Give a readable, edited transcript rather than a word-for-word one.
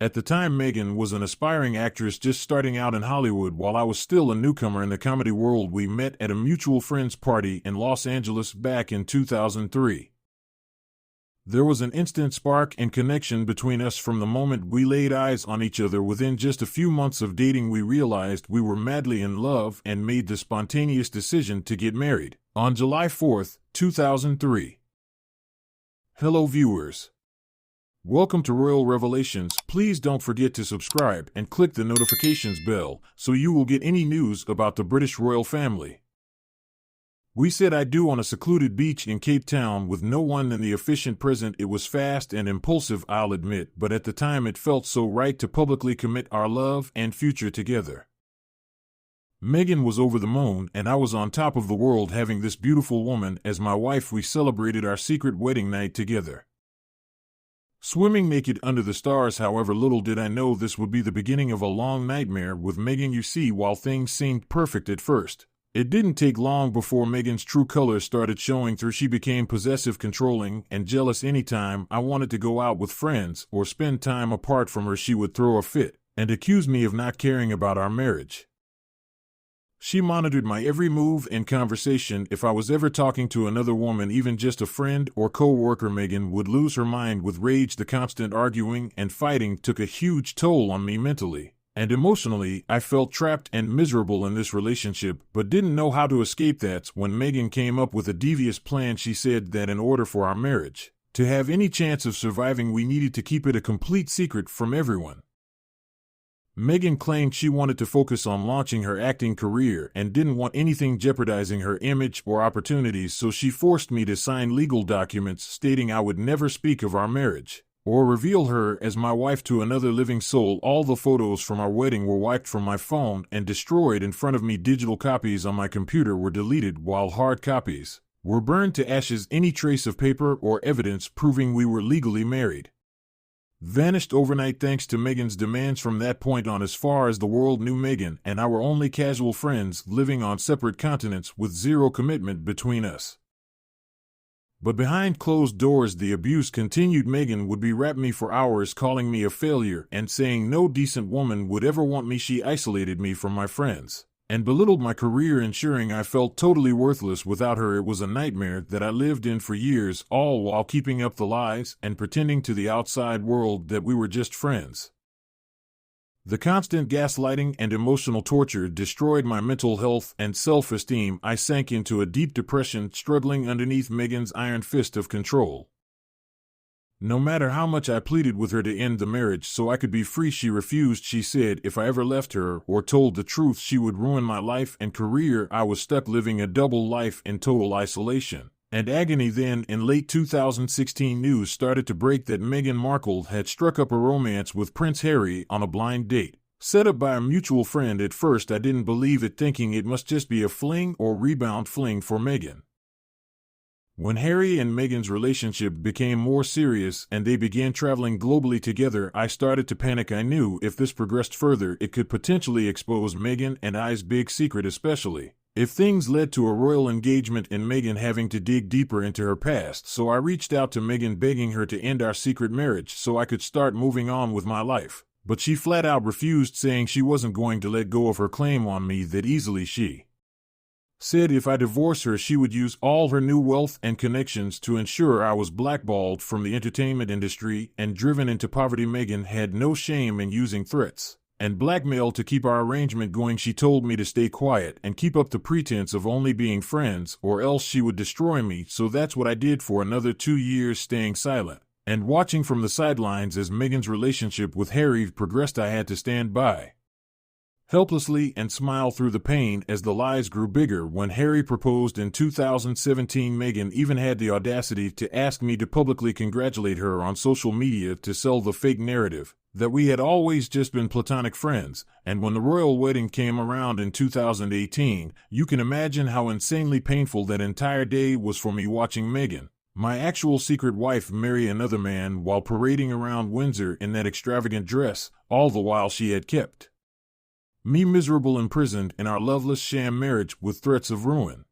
At the time, Meghan was an aspiring actress just starting out in Hollywood while I was still a newcomer in the comedy world. We met at a mutual friend's party in Los Angeles back in 2003. There was an instant spark and connection between us from the moment we laid eyes on each other. Within just a few months of dating, we realized we were madly in love and made the spontaneous decision to get married on July 4, 2003. Hello viewers. Welcome to Royal Revelations. Please don't forget to subscribe and click the notifications bell so you will get any news about the British royal family. We said I do on a secluded beach in Cape Town with no one in the efficient present. It was fast and impulsive, I'll admit, but at the time it felt so right to publicly commit our love and future together. Meghan was over the moon and I was on top of the world having this beautiful woman as my wife. We celebrated our secret wedding night together. Swimming naked under the stars. However, little did I know this would be the beginning of a long nightmare with Meghan. You see, while things seemed perfect at first, it didn't take long before Meghan's true colors started showing through. She became possessive, controlling, and jealous. Anytime I wanted to go out with friends or spend time apart from her, she would throw a fit and accuse me of not caring about our marriage. She monitored my every move and conversation. If I was ever talking to another woman, even just a friend or co-worker, Meghan would lose her mind with rage. The constant arguing and fighting took a huge toll on me mentally and emotionally. I felt trapped and miserable in this relationship, but didn't know how to escape. That's when Meghan came up with a devious plan. She said that in order for our marriage to have any chance of surviving, we needed to keep it a complete secret from everyone. Meghan claimed she wanted to focus on launching her acting career and didn't want anything jeopardizing her image or opportunities, so she forced me to sign legal documents stating I would never speak of our marriage or reveal her as my wife to another living soul. All the photos from our wedding were wiped from my phone and destroyed in front of me. Digital copies on my computer were deleted while hard copies were burned to ashes. Any trace of paper or evidence proving we were legally married vanished overnight thanks to Meghan's demands. From that point on, as far as the world knew, Meghan and I were only casual friends living on separate continents with zero commitment between us. But behind closed doors, the abuse continued. Meghan would berate me for hours, calling me a failure and saying no decent woman would ever want me. She isolated me from my friends and belittled my career, ensuring I felt totally worthless without her. It was a nightmare that I lived in for years, all while keeping up the lies and pretending to the outside world that we were just friends. The constant gaslighting and emotional torture destroyed my mental health and self-esteem. I sank into a deep depression, struggling underneath Meghan's iron fist of control. No matter how much I pleaded with her to end the marriage so I could be free, she refused. She said if I ever left her or told the truth, she would ruin my life and career. I was stuck living a double life in total isolation and agony. Then, in late 2016, news started to break that Meghan Markle had struck up a romance with Prince Harry on a blind date set up by a mutual friend. At first, I didn't believe it, thinking it must just be a fling or rebound fling for Meghan. When Harry and Meghan's relationship became more serious and they began traveling globally together, I started to panic. I knew if this progressed further, it could potentially expose Meghan and I's big secret, especially if things led to a royal engagement and Meghan having to dig deeper into her past. So I reached out to Meghan, begging her to end our secret marriage so I could start moving on with my life. But she flat out refused, saying she wasn't going to let go of her claim on me that easily. She said if I divorced her, she would use all her new wealth and connections to ensure I was blackballed from the entertainment industry and driven into poverty. Meghan had no shame in using threats and blackmail to keep our arrangement going. She told me to stay quiet and keep up the pretense of only being friends, or else she would destroy me. So that's what I did for another 2 years, staying silent and watching from the sidelines as Meghan's relationship with Harry progressed. I had to stand by helplessly and smile through the pain as the lies grew bigger. When Harry proposed in 2017, Meghan even had the audacity to ask me to publicly congratulate her on social media to sell the fake narrative that we had always just been platonic friends. And when the royal wedding came around in 2018, you can imagine how insanely painful that entire day was for me, watching Meghan, my actual secret wife, marry another man while parading around Windsor in that extravagant dress, all the while she had kept me miserable, imprisoned in our loveless sham marriage with threats of ruin.